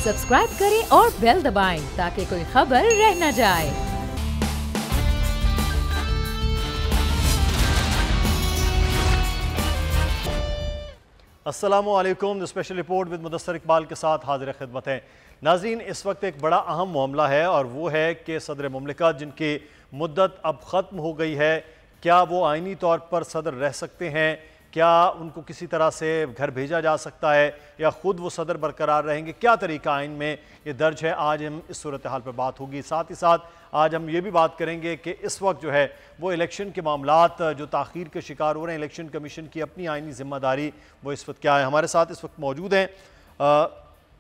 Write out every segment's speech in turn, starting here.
Subscribe करें और bell दबाएं ताकि कोई खबर रह न जाए। अस्सलामुअलैकुम। Special report with Mudassar Iqbal के साथ हाजिर खिदमत है। नाज़रीन, इस वक्त एक बड़ा अहम मामला है और वो है कि सदर मुमलिकत जिनकी मुद्दत अब ख़त्म हो गई है, क्या वो आइनी तौर पर सदर रह सकते हैं? क्या उनको किसी तरह से घर भेजा जा सकता है या ख़ुद वो सदर बरकरार रहेंगे? क्या तरीका आइन में ये दर्ज है? आज हम इस सूरत हाल पर बात होगी। साथ ही साथ आज हम ये भी बात करेंगे कि इस वक्त जो है वो इलेक्शन के मामलात जो ताख़ीर के शिकार हो रहे हैं, इलेक्शन कमीशन की अपनी आइनी ज़िम्मेदारी वो इस वक्त क्या है। हमारे साथ इस वक्त मौजूद हैं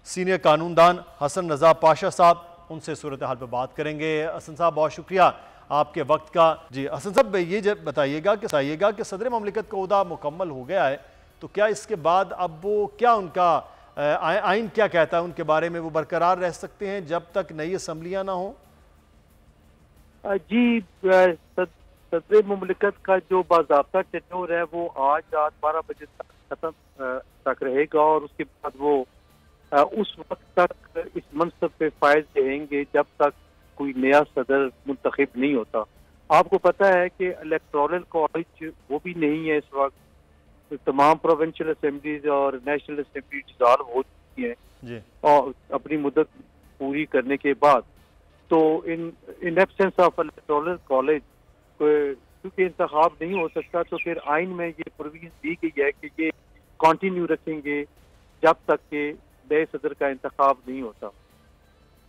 सीनियर कानूनदान हसन रज़ा पाशा साहब, उनसे सूरत हाल पर बात करेंगे। हसन साहब, बहुत शुक्रिया आपके वक्त का। जी हसन साहब, ये बताइएगा कि सदर ममलिकत का ओहदा मुकम्मल हो गया है, तो क्या इसके बाद अब वो क्या उनका आइन क्या कहता है उनके बारे में? वो बरकरार रह सकते हैं जब तक नई असम्बलियाँ ना हो? जी, सदर मुमलिकत का जो बाज़ाब्ता टेन्योर है वो आज रात 12 बजे तक तक रहेगा और उसके बाद वो उस वक्त तक इस मनसब पे फायज रहेंगे जब तक कोई नया सदर मुंतखब नहीं होता। आपको पता है कि इलेक्टोरल कॉलेज वो भी नहीं है इस वक्त। तमाम प्रोविंशियल असेंबलीज और नेशनल असेंबली डिसॉल्व हो चुकी है और अपनी मुद्दत पूरी करने के बाद, तो in absence of electoral college क्योंकि इंतखाब नहीं हो सकता, तो फिर आइन में ये प्रोविजन दी गई है कि ये कंटिन्यू रखेंगे जब तक के नए सदर का इंतखाब नहीं होता।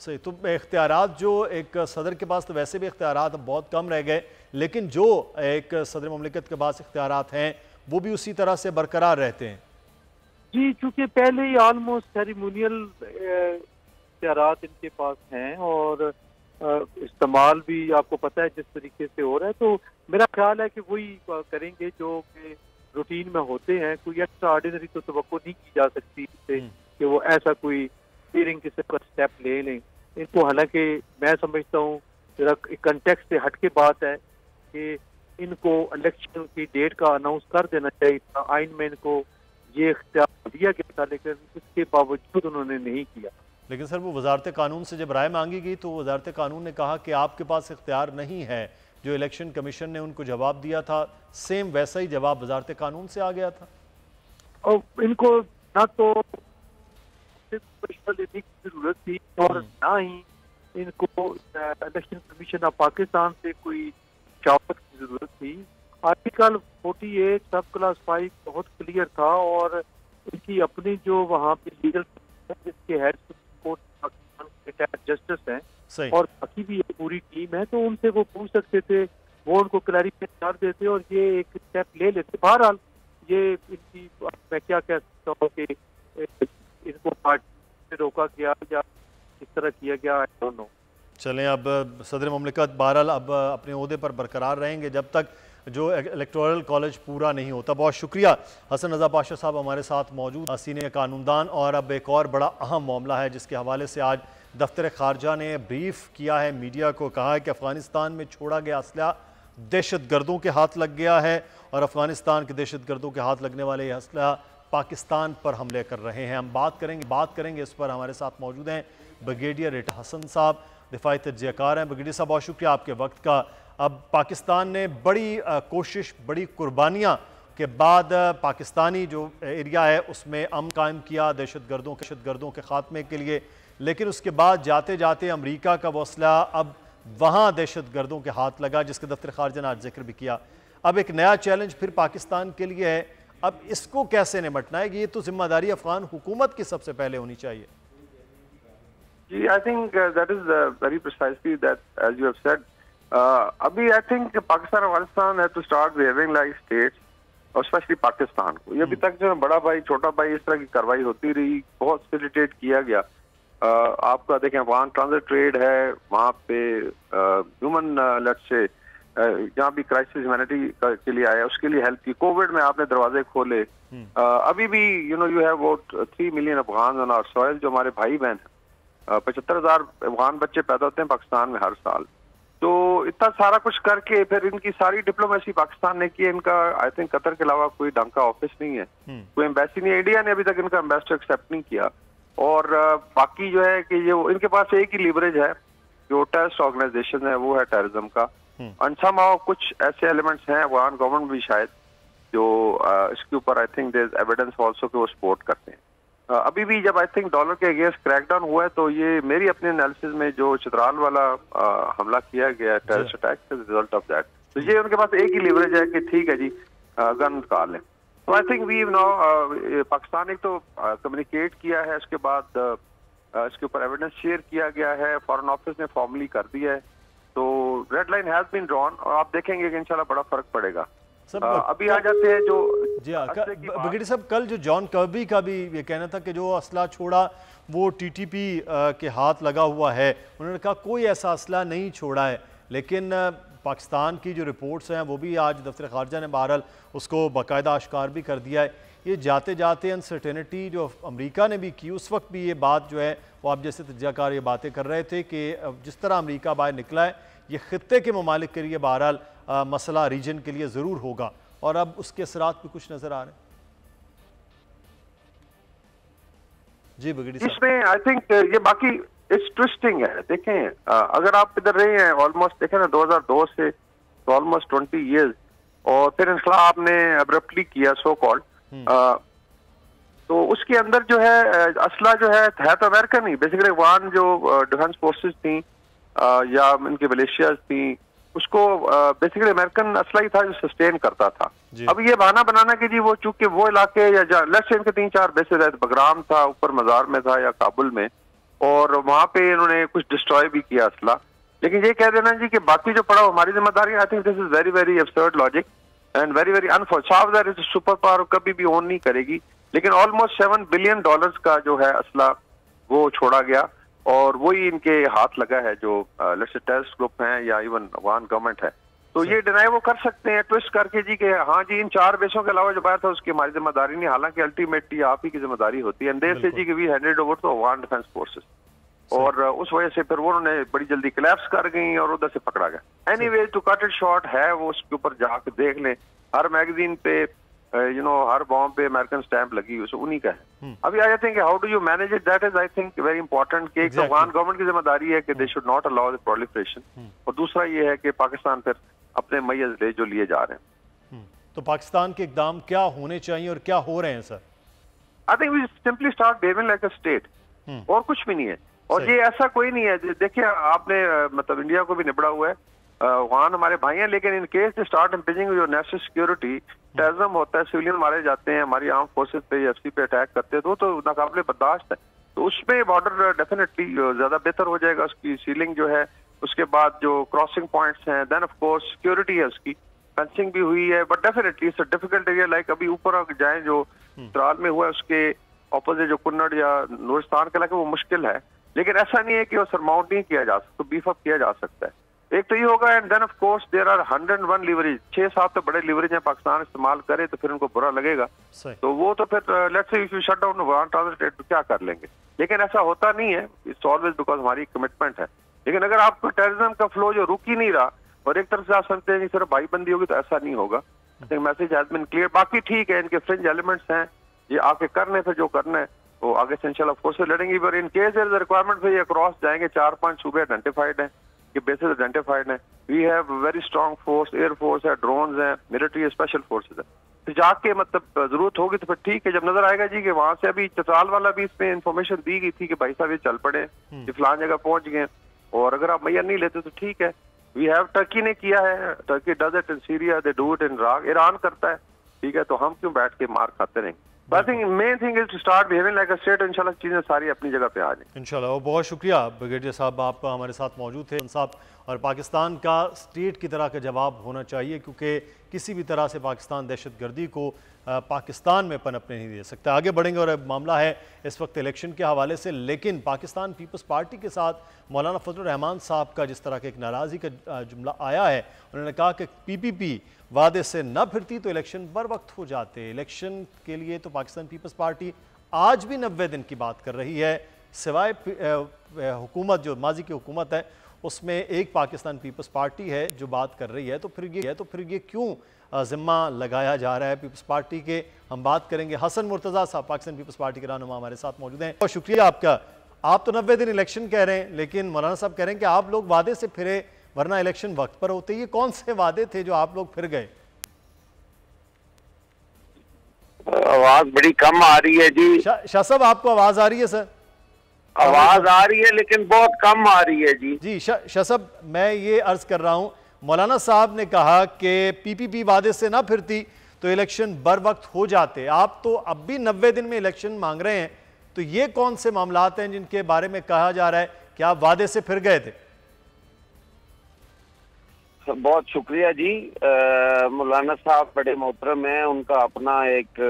सही। तो इख्तियारात जो एक सदर के पास, तो वैसे भी इख्तियारात अब बहुत कम रह गए, लेकिन जो एक सदर मुमलिकत के पास इख्तियारात हैं वो भी उसी तरह से बरकरार रहते हैं। जी, चूंकि पहले ही ऑलमोस्ट सेरेमोनियल इख्तियारात इनके पास हैं और इस्तेमाल भी आपको पता है जिस तरीके से हो रहा है, तो मेरा ख्याल है कि वही करेंगे जो कि रूटीन में होते हैं। कोई एक्स्ट्रा ऑर्डिनरी तो तवक्को नहीं की जा सकती इससे कि वो ऐसा कोई स्टीयरिंग किसी का स्टेप ले लें इनको। हालांकि मैं समझता हूँ कंटेक्स्ट से हट के बात है कि इनको इलेक्शन की डेट का अनाउंस कर देना चाहिए था। आइन में इनको ये इख्तियार दिया गया था, लेकिन इसके बावजूद उन्होंने नहीं किया। लेकिन सर, वो वजारत कानून से जब राय मांगी गई तो वजारत कानून ने कहा कि आपके पास इख्तियार नहीं है। जो इलेक्शन कमीशन ने उनको जवाब दिया था, सेम वैसा ही जवाब वजारत कानून से आ गया था। और इनको ना तो लेने की जरूरत थी और ना ही इनको इलेक्शन कमीशन ऑफ पाकिस्तान से कोई चावत की जरूरत थी। आर्टिकल 48 सब क्लास 5 बहुत क्लियर था और इनकी अपनी जो वहाँ पे लीगल जिसके हेड जस्टिस हैं और बाकी भी पूरी टीम है, तो उनसे वो पूछ सकते थे, वो उनको क्लैरिफाई कर देते और ये एक स्टेप ले लेते। बहरहाल ये इनकी, मैं क्या कह सकता हूँ कि इनको पार्टी से रोका गया या इस तरह किया गया, आई डोंट नो। चलें, अब सदर मुमलिकत बहरहाल अब अपने ओहदे पर बरकरार रहेंगे जब तक जो इलेक्टोरल कॉलेज पूरा नहीं होता। बहुत शुक्रिया हसन रज़ा पाशा साहब हमारे साथ मौजूद, सीनियर कानूनदान। और अब एक और बड़ा अहम मामला है जिसके हवाले से आज दफ्तर खारजा ने ब्रीफ किया है मीडिया को। कहा है कि अफगानिस्तान में छोड़ा गया असला दहशत गर्दों के हाथ लग गया है और अफगानिस्तान के दहशत गर्दों के हाथ लगने वाले ये असला पाकिस्तान पर हमले कर रहे हैं। हम बात करेंगे इस पर। हमारे साथ मौजूद हैं ब्रिगेडियर रिटा हसन साहब, दिफाई तजज़ियाकार हैं। ब्रिगेडियर साहब, बहुत शुक्रिया आपके वक्त का। अब पाकिस्तान ने बड़ी कोशिश, बड़ी कुर्बानियाँ के बाद पाकिस्तानी जो एरिया है उसमें अमन कायम किया दहशत गर्दों के ख़ात्मे के लिए, लेकिन उसके बाद जाते जाते अमरीका का वो असला अब वहाँ दहशत गर्दों के हाथ लगा, जिसके दफ्तर खारजा ने आज जिक्र भी किया। अब एक नया चैलेंज फिर पाकिस्तान के लिए है। अब इसको कैसे निपटना है? ये तो जिम्मेदारी अफगान हुकूमत की सबसे पहले होनी चाहिए। जी, I think that is very precisely that as you have said. अभी I think Pakistan Afghanistan have to start behaving like states, और स्पेशली पाकिस्तान को। ये अभी तक जो बड़ा भाई छोटा भाई इस तरह की कार्रवाई होती रही, बहुत फैसिलिटेट किया गया। आपका देखें, अफगान ट्रांजिट ट्रेड है वहाँ पे, ह्यूमन लेट्स से जहाँ भी क्राइसिस ह्यूमैनिटी के लिए आया उसके लिए हेल्प की। कोविड में आपने दरवाजे खोले। अभी भी you have about 3 million Afghan on our soil जो हमारे भाई बहन हैं। 75,000 अफगान बच्चे पैदा होते हैं पाकिस्तान में हर साल। तो इतना सारा कुछ करके फिर इनकी सारी डिप्लोमेसी पाकिस्तान ने की है। इनका आई थिंक कतर के अलावा कोई ढंग का ऑफिस नहीं है, कोई एम्बेसी नहीं है। इंडिया ने अभी तक इनका एम्बेसडर एक्सेप्ट नहीं किया। और बाकी जो है कि ये इनके पास एक ही लीवरेज है, जो टेररिस्ट ऑर्गेनाइजेशन है वो है टेररिज्म का। एंड समहाउ कुछ ऐसे एलिमेंट्स हैं अफगान गवर्नमेंट भी शायद जो इसके ऊपर I think there is evidence also कि वो सपोर्ट करते हैं। अभी भी जब आई थिंक डॉलर के अगेंस्ट क्रैकडाउन हुआ है तो ये मेरी अपने एनालिसिस में जो चित्राल वाला हमला किया गया terrorist attack as result of that, तो ये उनके पास एक ही लीवरेज है कि ठीक है जी गन निकाल लें। तो I think we now Pakistan एक तो कम्युनिकेट किया है, उसके बाद इसके ऊपर एविडेंस शेयर किया गया है, फॉरेन ऑफिस ने फॉर्मली कर दिया है, तो red line has been drawn और आप देखेंगे कि इंशाल्लाह बड़ा फर्क पड़ेगा। अभी आ जाते हैं जो जी हाँ ब्रिगेडियर साहब, कल जो जॉन कर्बी का भी ये कहना था कि जो असला छोड़ा वो टीटीपी के हाथ लगा हुआ है, उन्होंने कहा कोई ऐसा असला नहीं छोड़ा है, लेकिन पाकिस्तान की जो रिपोर्ट्स हैं वो भी आज दफ्तर खारजा ने बहरहाल उसको बाकायदा आश्कार भी कर दिया है। ये जाते जाते अनसर्टेनिटी जो अमेरिका ने भी की, उस वक्त भी ये बात जो है वो आप जैसे तज्ज़ियाकार ये बातें कर रहे थे कि जिस तरह अमेरिका बाहर निकला है ये खित्ते के ममालिक के लिए बहरहाल मसला रीजन के लिए ज़रूर होगा, और अब उसके असरात भी कुछ नज़र आ रहे हैं। जी ब्रिगेडियर साहब, इसमें आई थिंक ये बाकी इट्स ट्विस्टिंग है। देखें अगर आप इधर रहे हैं ऑलमोस्ट देखें ना 2002 से तो ऑलमोस्ट 20 ईयर्स, और फिर इंखलाब आपने अब्रप्टली किया सो कॉल्ड, तो उसके अंदर जो है असला जो है तो अमेरिकन ही बेसिकली अफगान जो डिफेंस फोर्सेस थी या इनके मलेशियाज थी, उसको बेसिकली अमेरिकन असला ही था जो सस्टेन करता था। अब ये बहाना बनाना कि जी वो चूंकि वो इलाके या लेट्स से इनके 3-4 बेसेस है, बगराम था, ऊपर मजार में था या काबुल में, और वहां पे इन्होंने कुछ डिस्ट्रॉय भी किया असला, लेकिन ये कह देना जी कि बाकी जो पड़ा हमारी जिम्मेदारी, I think this is very very absurd logic and very very unfortunate. Super power कभी भी ओन नहीं करेगी, लेकिन ऑलमोस्ट $7 बिलियन का जो है असला वो छोड़ा गया, और वही इनके हाथ लगा है जो टेररिस्ट ग्रुप हैं या इवन अफगान गवर्नमेंट है। तो ये डिनाई वो कर सकते हैं ट्विस्ट करके जी कि हाँ जी इन 4 बेसों के अलावा जो बात था उसकी हमारी जिम्मेदारी नहीं, हालांकि अल्टीमेटली आप ही की जिम्मेदारी होती है। एंड से जी कि we handed over to Afghan defence forces, और उस वजह से फिर वो उन्होंने बड़ी जल्दी कोलैप्स कर गई और उधर से पकड़ा गया। Anyway to cut it short है वो उसके ऊपर जाके देख लें, हर मैगजीन पे हर बॉम्ब पे अमेरिकन स्टैंप लगी हुई उन्हीं का है। अभी I think how do you manage it, that is I think very important कि एक अफगान गवर्नमेंट की जिम्मेदारी है कि they should not allow the proliferation, और दूसरा ये है कि पाकिस्तान फिर अपने मैय्यज ले जो लिए जा रहे हैं। तो पाकिस्तान के इकदाम क्या होने चाहिए और क्या हो रहे हैं sir? I think we simply start behaving like a state, और कुछ भी नहीं है। और ये ऐसा कोई नहीं है, देखिए आपने मतलब इंडिया को भी निपटा हुआ है, वहां हमारे भाई हैं, लेकिन in case they start impeding your national security, terrorism होता है, सिविलियन मारे जाते हैं, हमारी आर्म फोर्सेस पे एफसी पे अटैक करते हैं, तो नाकाबिले बर्दाश्त है। तो उसमें बॉर्डर डेफिनेटली ज्यादा बेहतर हो जाएगा, उसकी सीलिंग जो है, उसके बाद जो क्रॉसिंग पॉइंट्स हैं, देन ऑफ कोर्स सिक्योरिटी है, उसकी फेंसिंग भी हुई है, but definitely it's a difficult area. Like अभी ऊपर जाए जो त्राल में हुआ है उसके ऑपोजिट जो कुन्नड़ या नूरिस्तान के इलाके वो मुश्किल है, लेकिन ऐसा नहीं है कि वो सरमाउंट नहीं किया जा सकता, बीफ अप किया जा सकता है। एक तो ये होगा, and then of course there are 101 leverage, 6-7 तो बड़े लीवरेज हैं, पाकिस्तान इस्तेमाल करे तो फिर उनको बुरा लगेगा, तो वो तो फिर let's say if you shut down Afghan transit तो क्या कर लेंगे, लेकिन ऐसा होता नहीं है, इट्स ऑलवेज बिकॉज हमारी कमिटमेंट है। लेकिन अगर आपको टेररिज्म का फ्लो जो रुक ही नहीं रहा और एक तरफ से आप समझते हैं कि सिर्फ भाईबंदी होगी, तो ऐसा नहीं होगा। I think message has been clear. बाकी ठीक है, इनके फ्रिंज एलिमेंट्स हैं, ये आके करने फिर जो करना है वो आगे से इंशाल्लाह फोर्सेस लड़ेंगी, पर in case there is a requirement फिर ये क्रॉस जाएंगे। 4-5 सूबे आइडेंटिफाइड हैं, ये बेसिस आइडेंटिफाइड हैं, we have very strong force, air force है, ड्रोन्स हैं, मिलिट्री स्पेशल फोर्सेज है, तो जाके मतलब जरूरत होगी तो फिर ठीक है, जब नजर आएगा जी कि वहां से अभी चतराल वाला भी इसमें इन्फॉर्मेशन दी गई थी कि भाई साहब ये चल पड़े, ये फलान जगह पहुंच गए, और अगर आप मैया नहीं लेते तो ठीक है। वी हैव टर्की ने किया है, Turkey does it in Syria, they do it in Iraq, Iran करता है, ठीक है, तो हम क्यों बैठ के मार खाते रहेंगे। I think main thing is to start behaving like a state, इंशाल्लाह चीजें सारी अपनी जगह पे आ जाएंगी इंशाल्लाह। और बहुत शुक्रिया ब्रिगेडियर साहब, आप हमारे साथ मौजूद थे साहब। और पाकिस्तान का स्टेट की तरह का जवाब होना चाहिए, क्योंकि किसी भी तरह से पाकिस्तान दहशतगर्दी को पाकिस्तान में पनपने नहीं दे सकता। आगे बढ़ेंगे, और मामला है इस वक्त इलेक्शन के हवाले से, लेकिन पाकिस्तान पीपल्स पार्टी के साथ मौलाना फजलुर रहमान साहब का जिस तरह का एक नाराज़गी का जुमला आया है, उन्होंने कहा कि PPP वादे से न फिरती तो इलेक्शन बर वक्त हो जाते। इलेक्शन के लिए तो पाकिस्तान पीपल्स पार्टी आज भी 90 दिन की बात कर रही है, सिवाय हुकूमत जो माजी की हुकूमत है उसमें एक पाकिस्तान पीपल्स पार्टी है जो बात कर रही है। तो फिर ये क्यों जिम्मा लगाया जा रहा है पीपल्स पार्टी के। हम बात करेंगे। हसन मुर्तज़ा साहब पाकिस्तान पीपल्स पार्टी के रहनुमा हमारे साथ मौजूद हैं। बहुत शुक्रिया आपका। आप तो 90 दिन इलेक्शन कह रहे हैं, लेकिन मौलाना साहब कह रहे हैं कि आप लोग वादे से फिरे, वरना इलेक्शन वक्त पर होते। ये कौन से वादे थे जो आप लोग फिर गए? आवाज बड़ी कम आ रही है जी। शाह साहब, आपको आवाज आ रही है? सर आवाज आ रही है लेकिन बहुत कम आ रही है जी। जी शाह साहब, मैं ये अर्ज कर रहा हूं, मौलाना साहब ने कहा कि पीपीपी वादे से ना फिरती तो इलेक्शन बर वक्त हो जाते। आप तो अब भी 90 दिन में इलेक्शन मांग रहे हैं, तो ये कौन से मामलात हैं जिनके बारे में कहा जा रहा है कि आप वादे से फिर गए थे? बहुत शुक्रिया जी। मौलाना साहब बड़े मोहतरम हैं, उनका अपना एक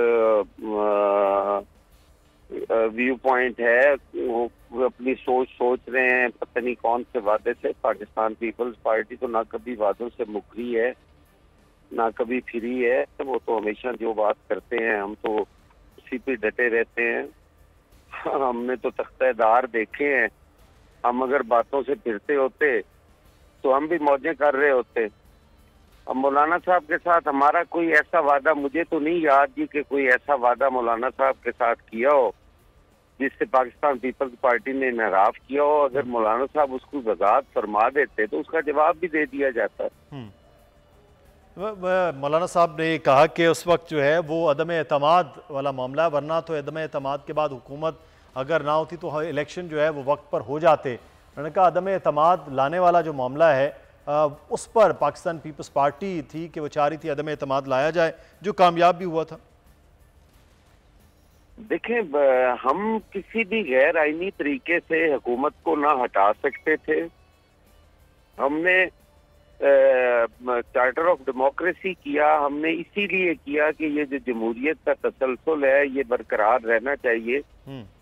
व्यू पॉइंट है, वो अपनी सोच रहे हैं। पता नहीं कौन से वादे से। पाकिस्तान पीपल्स पार्टी तो ना कभी वादों से मुकरी है ना कभी फिरी है। वो तो हमेशा जो बात करते हैं हम तो उसी पे डटे रहते हैं। हमने तो तख्तेदार देखे हैं। हम अगर बातों से फिरते होते तो हम भी मौजें कर रहे होते। अब मौलाना साहब के साथ हमारा कोई ऐसा वादा मुझे तो नहीं याद जी कि कोई ऐसा वादा मौलाना साहब के साथ किया हो जिससे पाकिस्तान पीपल्स पार्टी ने नाराज किया हो। अगर मौलाना साहब उसको वजाहत फरमा देते तो उसका जवाब भी दे दिया जाता। मौलाना साहब ने कहा कि उस वक्त जो है वो अदम एतमाद वाला मामला है, वरना तो अदम एतमाद के बाद हुकूमत अगर ना होती तो इलेक्शन जो है वो वक्त पर हो जाते। उन्होंने कहा अदम एतमाद लाने वाला जो मामला है उस पर पाकिस्तान पीपल्स पार्टी थी कि वो चाह रही थी अदम एतमाद लाया जाए, जो कामयाब भी हुआ था। देखें, हम किसी भी गैर आईनी तरीके से हुकूमत को ना हटा सकते थे। हमने चार्टर ऑफ डेमोक्रेसी किया, हमने इसीलिए किया कि ये जो जमहूरियत का तसलसल है ये बरकरार रहना चाहिए।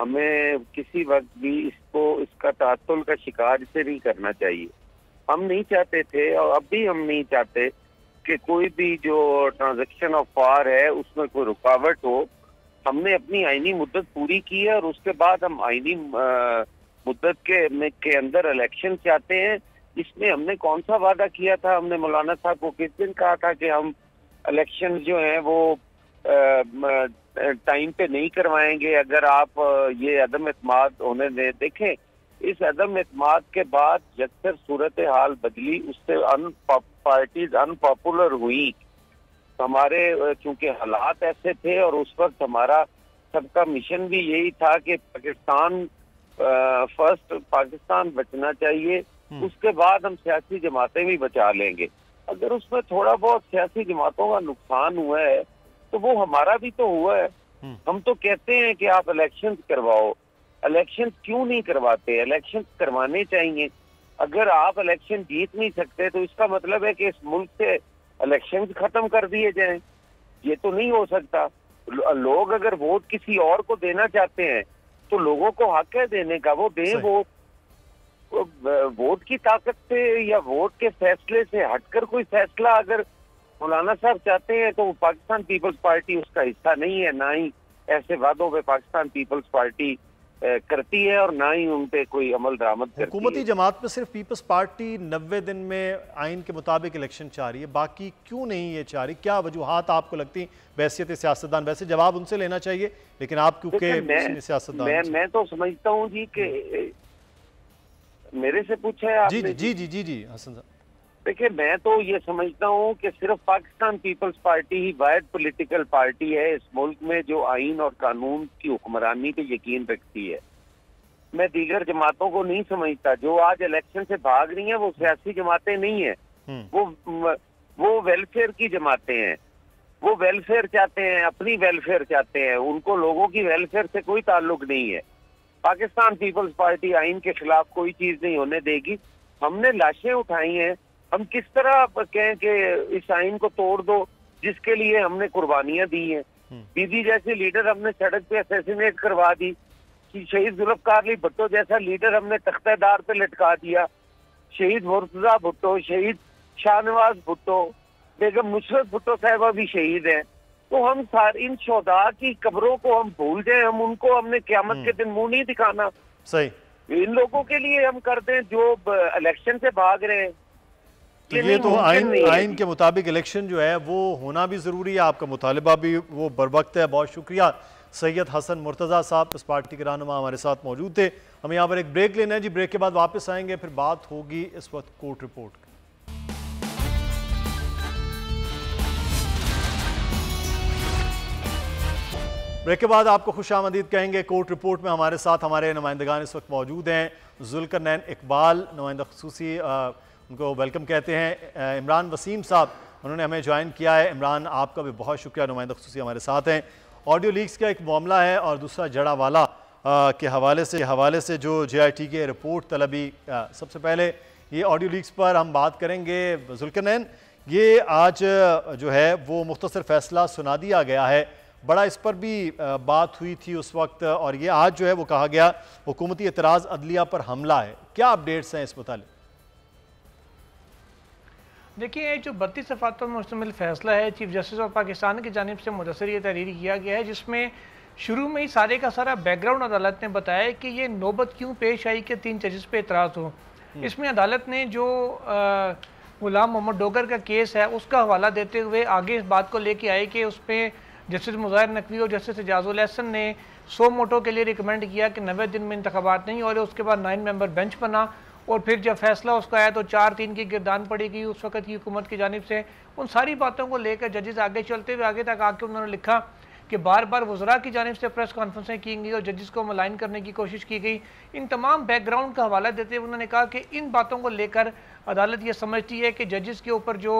हमें किसी वक्त भी इसका तासुल का शिकार इसे नहीं करना चाहिए। हम नहीं चाहते थे और अब भी हम नहीं चाहते कि कोई भी जो ट्रांजैक्शन ऑफ पावर है उसमें कोई रुकावट हो। हमने अपनी आईनी मुद्दत पूरी की है और उसके बाद हम आईनी मुद्दत के अंदर इलेक्शन चाहते हैं। इसमें हमने कौन सा वादा किया था? हमने मौलाना साहब को किस दिन कहा था कि हम इलेक्शन जो हैं वो टाइम पे नहीं करवाएंगे अगर आप ये अदम एतमाद होने दें। देखें, इस अदम एतमाद के बाद जब सूरत हाल बदली, उससे पार्टीज अनपॉपुलर हुई। हमारे चूंकि हालात ऐसे थे और उस वक्त हमारा सबका मिशन भी यही था कि पाकिस्तान फर्स्ट, पाकिस्तान बचना चाहिए, उसके बाद हम सियासी जमातें भी बचा लेंगे। अगर उसमें थोड़ा बहुत सियासी जमातों का नुकसान हुआ है तो वो हमारा भी तो हुआ है। हम तो कहते हैं कि आप इलेक्शंस करवाओ। इलेक्शन क्यों नहीं करवाते? इलेक्शन करवाने चाहिए। अगर आप इलेक्शन जीत नहीं सकते तो इसका मतलब है कि इस मुल्क से इलेक्शन खत्म कर दिए जाएं। ये तो नहीं हो सकता। लोग अगर वोट किसी और को देना चाहते हैं तो लोगों को हक है देने का, वो दें वोट। वोट की ताकत से या वोट के फैसले से हटकर कोई फैसला अगर मौलाना साहब चाहते हैं तो पाकिस्तान पीपल्स पार्टी उसका हिस्सा नहीं है। ना ही ऐसे वादों पे पाकिस्तान पीपल्स पार्टी करती है और ना ही उन पे कोई अमल दरामद करती है। हुकूमती जमात में सिर्फ पीपल्स पार्टी 90 दिन में आइन के मुताबिक इलेक्शन चाह रही है, बाकी क्यों नहीं ये चाह रही? क्या वजूहात आपको लगती बहैसियत सियासतदान? वैसे जवाब उनसे लेना चाहिए, लेकिन आप क्योंकि सियासतदान। मैं तो समझता हूँ जी कि मेरे से पूछा है आपने। जी हसन साहब। देखिए, मैं तो ये समझता हूँ कि सिर्फ पाकिस्तान पीपल्स पार्टी ही वाहिद पॉलिटिकल पार्टी है इस मुल्क में जो आइन और कानून की हुक्मरानी पे यकीन रखती है। मैं दीगर जमातों को नहीं समझता। जो आज इलेक्शन से भाग रही हैं वो सियासी जमातें नहीं है, वो वेलफेयर की जमातें हैं। वो वेलफेयर चाहते हैं, अपनी वेलफेयर चाहते हैं। उनको लोगों की वेलफेयर से कोई ताल्लुक नहीं है। पाकिस्तान पीपल्स पार्टी आइन के खिलाफ कोई चीज नहीं होने देगी। हमने लाशें उठाई हैं। हम किस तरह कहें कि इस आइन को तोड़ दो जिसके लिए हमने कुर्बानियां दी हैं? बीबी जैसे लीडर हमने सड़क पे असैसिनेट करवा दी। शहीद जुल्फकार अली भुट्टो जैसा लीडर हमने तख्तेदार पे लटका दिया। शहीद मुर्तजा भुट्टो, शहीद शाहनवाज भुट्टो, बेगम नुसरत भुट्टो साहिबा भी शहीद हैं। तो हम सारे इन शोधा की कब्रों को हम भूल जाए, हम उनको हमने क़यामत के दिन मुंह नहीं दिखाना। सही। इन लोगों के लिए हम कर दें जो इलेक्शन से भाग रहे हैं। तो ये तो आइन के मुताबिक इलेक्शन जो है वो होना भी ज़रूरी है, आपका मुतालबा भी वो बर वक्त है। बहुत शुक्रिया सैयद हसन मुर्तज़ा साहब, इस पार्टी के रहनुमा हमारे साथ मौजूद थे। हमें यहाँ पर एक ब्रेक लेना है जी, ब्रेक के बाद वापस आएंगे, फिर बात होगी इस वक्त कोर्ट रिपोर्ट की। ब्रेक के बाद आपको खुशामदीद कहेंगे। कोर्ट रिपोर्ट में हमारे साथ हमारे नुमाइंदगान इस वक्त मौजूद हैं। जुल्करनैन इकबाल नुमाइंदा खुसूसी, उनको वेलकम कहते हैं। इमरान वसीम साहब, उन्होंने हमें ज्वाइन किया है। इमरान, आपका भी बहुत शुक्रिया, नुमाइंदा खुसूसी हमारे साथ हैं। ऑडियो लीक्स का एक मामला है और दूसरा जड़ावाला के हवाले से जो JIT के रिपोर्ट तलबी। सबसे पहले ये ऑडियो लीक्स पर हम बात करेंगे। जुल्करनैन, ये आज जो है वो मुख्तसर फैसला सुना दिया गया है, बड़ा इस पर भी बात हुई थी उस वक्त, और ये आज जो है वो कहा गया हुकूमती एतराज़ अदलिया पर हमला है। क्या अपडेट्स हैं इस मुतालिक? देखिए, जो 32 सफ़ात पर मुश्तमिल फ़ैसला है चीफ जस्टिस ऑफ पाकिस्तान की जानिब से मुदस्सर ये तहरीर किया गया है, जिसमें शुरू में ही सारे का सारा बैकग्राउंड अदालत ने बताया कि ये नौबत क्यों पेश आई कि 3 जजेस पे एतराज़ हो। इसमें अदालत ने जो गुलाम मोहम्मद डोगर का केस है उसका हवाला देते हुए आगे इस बात को लेके आए कि उस पर जस्टिस मुज़ाहिर नकवी और जस्टिस एजाजुल एहसन ने 100 मोटो के लिए रिकमेंड किया कि 90 दिन में इंतखाबात नहीं हो रहे। उसके बाद 9 मेंबर बेंच बना और फिर जब फैसला उसका आया तो 4-3 की गिरदान पड़ी गई उस वक्त की हुकूमत की जानिब से। उन सारी बातों को लेकर जजेस आगे चलते हुए आगे तक आके उन्होंने लिखा कि बार बार वज़रा की जानिब से प्रेस कॉन्फ्रेंसें की गई और जजेस को मलाइन करने की कोशिश की गई। इन तमाम बैकग्राउंड का हवाला देते हुए उन्होंने कहा कि इन बातों को लेकर अदालत ये समझती है कि जजेस के ऊपर जो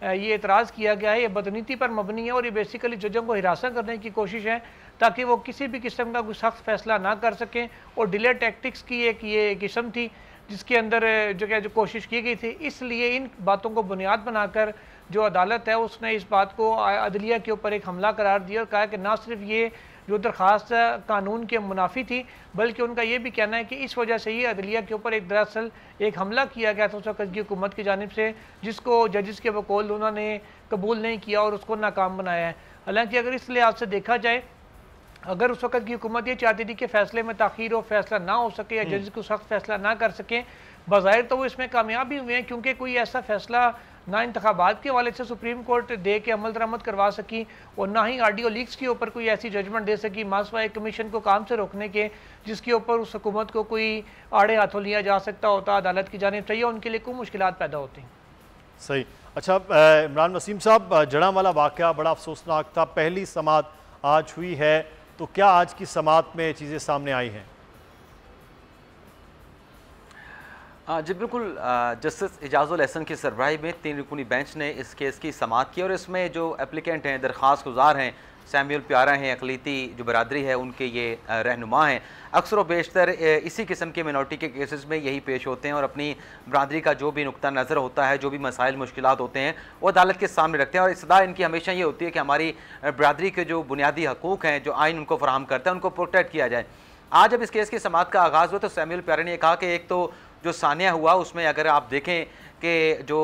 ये एतराज़ किया गया है ये बदनीति पर मबनी है और ये बेसिकली जजों को हिरासत करने की कोशिश है ताकि वो किसी भी किस्म का कोई सख्त फैसला ना कर सकें। और डिले टैक्टिक्स की एक ये किस्म थी जिसके अंदर जो कोशिश की गई थी। इसलिए इन बातों को बुनियाद बनाकर जो अदालत है उसने इस बात को अदलिया के ऊपर एक हमला करार दिया और कहा कि ना सिर्फ ये जो दरख्वास्त कानून के मुनाफी थी बल्कि उनका ये भी कहना है कि इस वजह से ही अदलिया के ऊपर एक दरअसल एक हमला किया गया था उस वक्त की हुकूमत की जानिब से, जिसको जजेस के वकोल उन्होंने कबूल नहीं किया और उसको नाकाम बनाया है। हालांकि अगर इस लिहाज से देखा जाए, अगर उस वक्त की हुकूमत ये चाहती थी कि फैसले में ताख़ीर हो, फैसला ना हो सके या जजेस को सख्त फैसला ना कर सकें, बज़ाहिर तो वो इसमें कामयाब भी हुए हैं क्योंकि कोई ऐसा फैसला ना इंतखाबात के हवाले से सुप्रीम कोर्ट दे के अमल दरामद करवा सकी और ना ही ऑडियो लीक्स के ऊपर कोई ऐसी जजमेंट दे सकी मासवाए कमीशन को काम से रोकने के, जिसके ऊपर उस हुकूमत को कोई आड़े हाथों लिया जा सकता होता अदालत की जानिब से, उनके लिए कोई मुश्किलात पैदा होती। सही। अच्छा इमरान वसीम साहब, जड़ावाला वाक़या बड़ा अफसोसनाक था। पहली समात आज हुई है, तो क्या आज की समात में चीज़ें सामने आई हैं? जी बिल्कुल, जस्टिस एजाजुल एहसन की सरबराही में 3 रुकनी बेंच ने इस केस की समाअत की और इसमें जो एप्लीकेंट हैं, दरख्वास्त गुजार हैं, सैमुअल प्यारा हैं, अकलीती जो बरादरी है उनके ये रहनुमा हैं। अक्सर व बेशतर इसी किस्म के मिनॉरिटी के केसेस में यही पेश होते हैं और अपनी बरादरी का जो भी नुक्ता नज़र होता है, जो भी मसाइल मुश्किलात होते हैं वो अदालत के सामने रखते हैं और इस्तदा इनकी हमेशा ये होती है कि हमारी बरादरी के जो बुनियादी हकूक़ हैं, जो आइन उनको फराहम करता है, उनको प्रोटेक्ट किया जाए। आज जब इस केस की समाअत का आगाज़ हुआ तो सैमुअल प्यारा ने कहा कि एक तो जो सानिया हुआ उसमें अगर आप देखें कि जो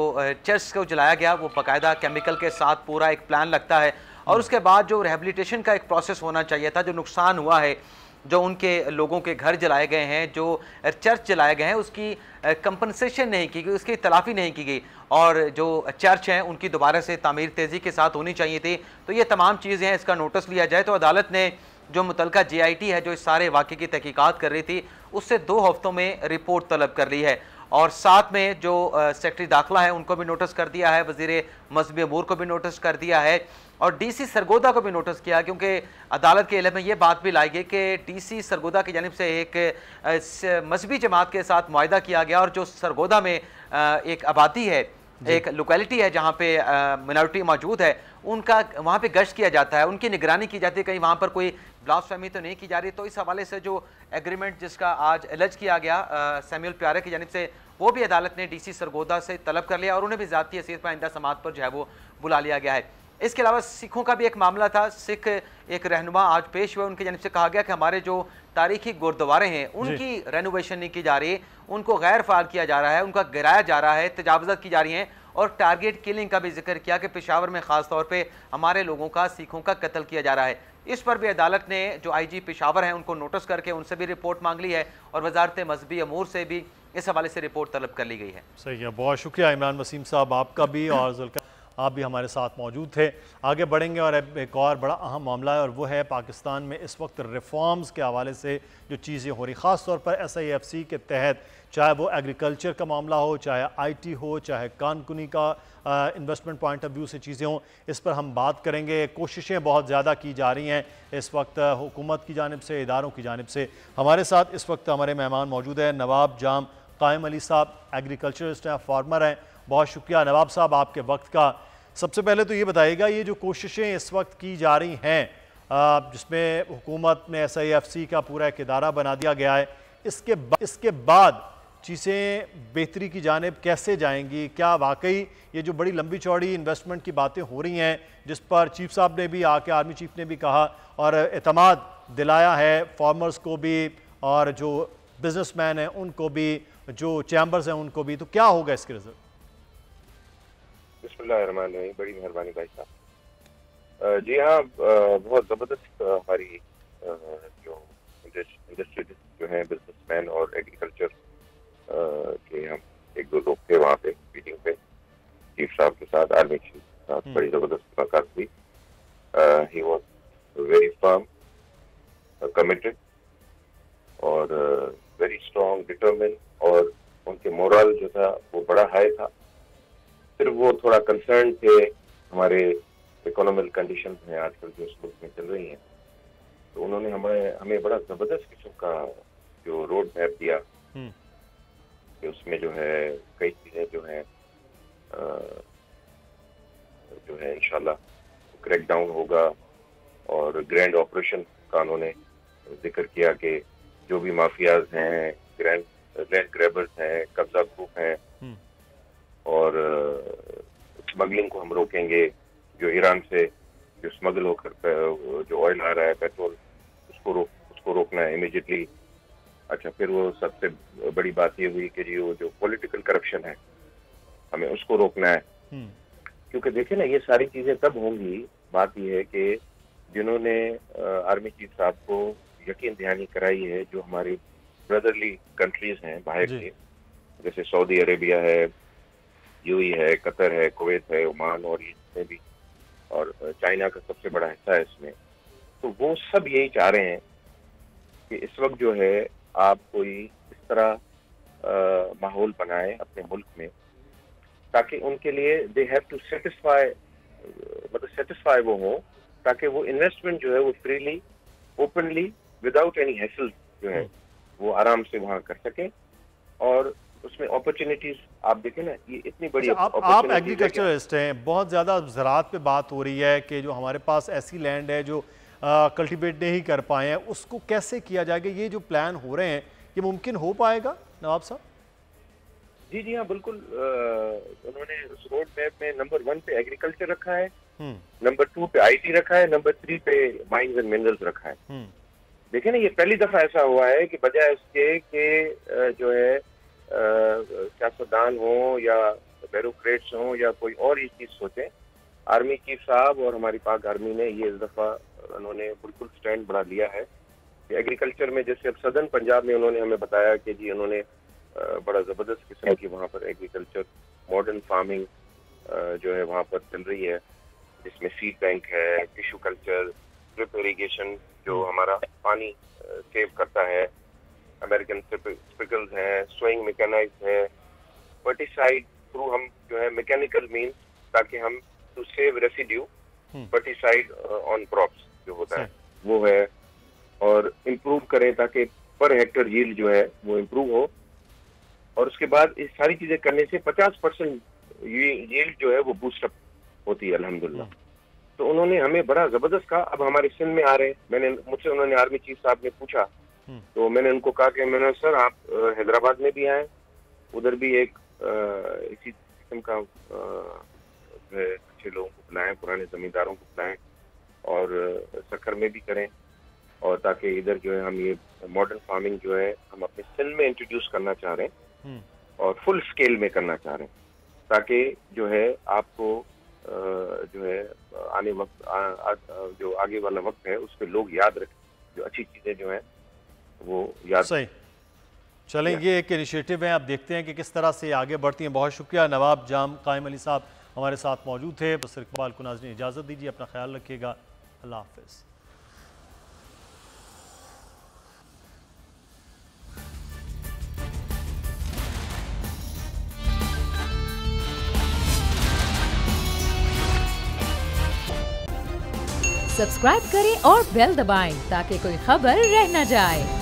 चर्च को जलाया गया वो बाकायदा केमिकल के साथ पूरा एक प्लान लगता है और उसके बाद जो रिहेबिलिटेशन का एक प्रोसेस होना चाहिए था, जो नुकसान हुआ है, जो उनके लोगों के घर जलाए गए हैं, जो चर्च जलाए गए हैं, उसकी कंपनसेशन नहीं की गई, उसकी तलाफ़ी नहीं की गई और जो चर्च हैं उनकी दोबारा से तामीर तेज़ी के साथ होनी चाहिए थी। तो ये तमाम चीज़ें हैं, इसका नोटिस लिया जाए। तो अदालत ने जो मुतलका JIT है जो इस सारे वाक़े की तहकीकात कर रही थी उससे 2 हफ्तों में रिपोर्ट तलब कर ली है और साथ में जो सेक्रेटरी दाखिला है उनको भी नोटिस कर दिया है, वज़ीर मज़हबी अमूर को भी नोटिस कर दिया है और DC सरगोदा को भी नोटिस किया, क्योंकि अदालत के इल्म में ये बात भी लाई गई कि DC सरगोदा की जानिब से एक मजहबी जमात के साथ मुआहदा किया गया और जो सरगोदा में एक आबादी है, एक लोकेलिटी है जहाँ पे मिनॉरिटी मौजूद है, उनका वहाँ पे गश्त किया जाता है, उनकी निगरानी की जाती है, कहीं वहाँ पर कोई ब्लास्फेमी तो नहीं की जा रही। तो इस हवाले से जो एग्रीमेंट जिसका आज एलर्ज किया गया सैमुअल प्यारे की जानिब से, वो भी अदालत ने DC सरगोदा से तलब कर लिया और उन्हें भी ज़ाती हैसियत पर आइंदा समाअत पर जो है वो बुला लिया गया है। इसके अलावा सिखों का भी एक मामला था, सिख एक रहनुमा आज पेश हुए, उनकी जानिब से कहा गया कि हमारे जो तारीखी गुरुद्वारे हैं उनकी रेनोवेशन नहीं की जा रही, उनको गैर फाल किया जा रहा है, उनका गिराया जा रहा है, तजावज़ात की जा रही हैं और टारगेट किलिंग का भी जिक्र किया कि पेशावर में ख़ास तौर पे हमारे लोगों का, सिखों का कत्ल किया जा रहा है। इस पर भी अदालत ने जो IG पेशावर हैं उनको नोटिस करके उनसे भी रिपोर्ट मांग ली है और वजारत मजहबी अमूर से भी इस हवाले से रिपोर्ट तलब कर ली गई है। सही है, बहुत शुक्रिया इमरान वसीम साहब आपका भी, और जुल्फ़िकार आप भी हमारे साथ मौजूद थे। आगे बढ़ेंगे और अब एक और बड़ा अहम मामला है, और वो है पाकिस्तान में इस वक्त रिफॉर्म्स के हवाले से जो चीज़ें हो रही, ख़ास तौर पर SIFC के तहत, चाहे वो एग्रीकल्चर का मामला हो, चाहे IT हो, चाहे कानूनी का इन्वेस्टमेंट पॉइंट ऑफ व्यू से चीज़ें हों, इस पर हम बात करेंगे। कोशिशें बहुत ज़्यादा की जा रही हैं इस वक्त हुकूमत की जानिब से, इदारों की जानिब से। हमारे साथ इस वक्त हमारे मेहमान मौजूद हैं। नवाब जाम कायम अली साहब एग्रीकल्चरिस्ट हैं, फार्मर हैं। बहुत शुक्रिया नवाब साहब आपके वक्त का। सबसे पहले तो ये बताइएगा, ये जो कोशिशें इस वक्त की जा रही हैं, जिसमें हुकूमत ने SIFC का पूरा एक इदारा बना दिया गया है, इसके बाद चीज़ें बेहतरी की जानिब कैसे जाएंगी? क्या वाकई ये जो बड़ी लंबी चौड़ी इन्वेस्टमेंट की बातें हो रही हैं, जिस पर चीफ साहब ने भी आके, आर्मी चीफ ने भी कहा और एतमाद दिलाया है फार्मर्स को भी, और जो बिजनेसमैन हैं उनको भी, जो चैम्बर्स हैं उनको भी, तो क्या होगा इसके रिजल्ट? बिस्मिल्लाहिर्रहमानिर्रहीम, बड़ी मेहरबानी भाई साहब। जी हाँ, बहुत ज़बरदस्त हमारी जो इंडस्ट्री जो है, बिजनेसमैन और एग्रीकल्चर के हम एक दो लोग थे वहाँ पे मीटिंग पे, चीफ साहब के साथ, आर्मी चीफ के साथ बड़ी ज़बरदस्त मुलाकात हुई। He was very firm, committed और वेरी स्ट्रॉन्ग, डिटरमिन, और उनके मोरल जो था वो बड़ा हाई था। फिर वो थोड़ा कंसर्न थे हमारे इकोनॉमिक कंडीशन हैं आजकल जो इस मुल्क में चल रही हैं, तो उन्होंने हमें बड़ा ज़बरदस्त किस्म का जो रोड मैप दिया कि उसमें जो है कई चीज़ें जो है इंशाल्लाह क्रैक डाउन होगा, और ग्रैंड ऑपरेशन का उन्होंने जिक्र किया कि जो भी माफियाज हैं, लैंड ग्रैबर्स हैं, कब्जा ग्रुप हैं, और स्मगलिंग को हम रोकेंगे। जो ईरान से जो स्मगल होकर जो ऑयल आ रहा है, पेट्रोल, उसको रोकना है इमीडिएटली। अच्छा, फिर वो सबसे बड़ी बात ये हुई कि जी वो जो पॉलिटिकल करप्शन है, हमें उसको रोकना है। क्योंकि देखिए ना, ये सारी चीजें तब होंगी, बात ये है कि जिन्होंने आर्मी चीफ साहब को यकीन दहानी कराई है, जो हमारी ब्रदरली कंट्रीज हैं बाहर के, जैसे सऊदी अरेबिया है, UAE है, कतर है, कुवैत है, ओमान, और इसमें भी, और चाइना का सबसे बड़ा हिस्सा है इसमें। तो वो सब यही चाह रहे हैं कि इस वक्त जो है आप कोई इस तरह माहौल बनाए अपने मुल्क में, ताकि उनके लिए दे हैव टू सेटिस्फाई वो हो, ताकि वो इन्वेस्टमेंट जो है वो freely, openly, without any hassle जो है वो आराम से वहाँ कर सके। और उसमें अपॉर्चुनिटीज आप देखें ना, ये इतनी बड़ी आप एग्रीकल्चरिस्ट हैं, बहुत ज़्यादा ज़राअत पे बात हो रही है कि जो हमारे पास ऐसी लैंड है जो कल्टीवेट नहीं कर पाए हैं, उसको कैसे किया जाएगा? ये जो प्लान हो रहे हैं, ये मुमकिन हो पाएगा नवाब साहब? जी हाँ, बिल्कुल। उन्होंने उस रोड मैप में नंबर 1 पे एग्रीकल्चर रखा है, नंबर 2 पे IT रखा है, नंबर 3 पे माइंस एंड मिनरल्स रखा है। देखिए ना, ये पहली दफा ऐसा हुआ है कि बजाय इसके कि जो है सियासतदान हो या ब्यूरोक्रेट्स हो या कोई और ये चीज सोचे, आर्मी चीफ साहब और हमारी पाक आर्मी ने ये इस दफा उन्होंने बिल्कुल स्टैंड बड़ा लिया है कि एग्रीकल्चर में, जैसे अब सदर्न पंजाब में उन्होंने हमें बताया कि जी उन्होंने बड़ा जबरदस्त किस्म की वहाँ पर एग्रीकल्चर, मॉडर्न फार्मिंग जो है वहाँ पर चल रही है, जिसमें सीड बैंक है, टिश्यू कल्चर, ड्रिप इरिगेशन जो हमारा पानी सेव करता है, अमेरिकन स्प्रिंकल्स हैं, सोइंग मैकेनाइज्ड है, फर्टिसाइड थ्रू हम जो है मैकेनिकल मींस, ताकि हम टू सेव रेसिड्यू, फर्टिसाइड ऑन क्रॉप्स जो होता है वो है, और इम्प्रूव करें ताकि पर हेक्टर यील्ड जो है वो इम्प्रूव हो। और उसके बाद इस सारी चीजें करने से 50% यील्ड जो है वो बूस्टअप होती है अल्हम्दुलिल्लाह। तो उन्होंने हमें बड़ा जबरदस्त कहा। अब हमारे सिंध में आ रहे हैं, मुझसे उन्होंने आर्मी चीफ साहब ने पूछा, तो मैंने उनको कहा कि मैंने सर आप हैदराबाद में भी आए, उधर भी एक इसी किस्म का अच्छे लोगों को बुलाएं, पुराने जमींदारों को बुलाएं, और सक्कर में भी करें, और ताकि इधर जो है हम ये मॉडर्न फार्मिंग जो है हम अपने सिंध में इंट्रोड्यूस करना चाह रहे हैं, और फुल स्केल में करना चाह रहे हैं, ताकि जो है आपको जो है आने वक्त जो आगे वाला वक्त है उस पर लोग याद रखें, जो अच्छी चीजें जो हैं वो याद। सही, चलें, ये एक इनिशिएटिव है, अब देखते हैं कि किस तरह से आगे बढ़ती हैं। बहुत शुक्रिया नवाब जाम कायम अली साहब हमारे साथ मौजूद थे। तो सिर्फ इकबाल को नाज़रीन इजाज़त दीजिए, अपना ख्याल रखिएगा, अल्लाह हाफ़िज़। सब्सक्राइब करें और बेल दबाएं ताकि कोई खबर रह न जाए।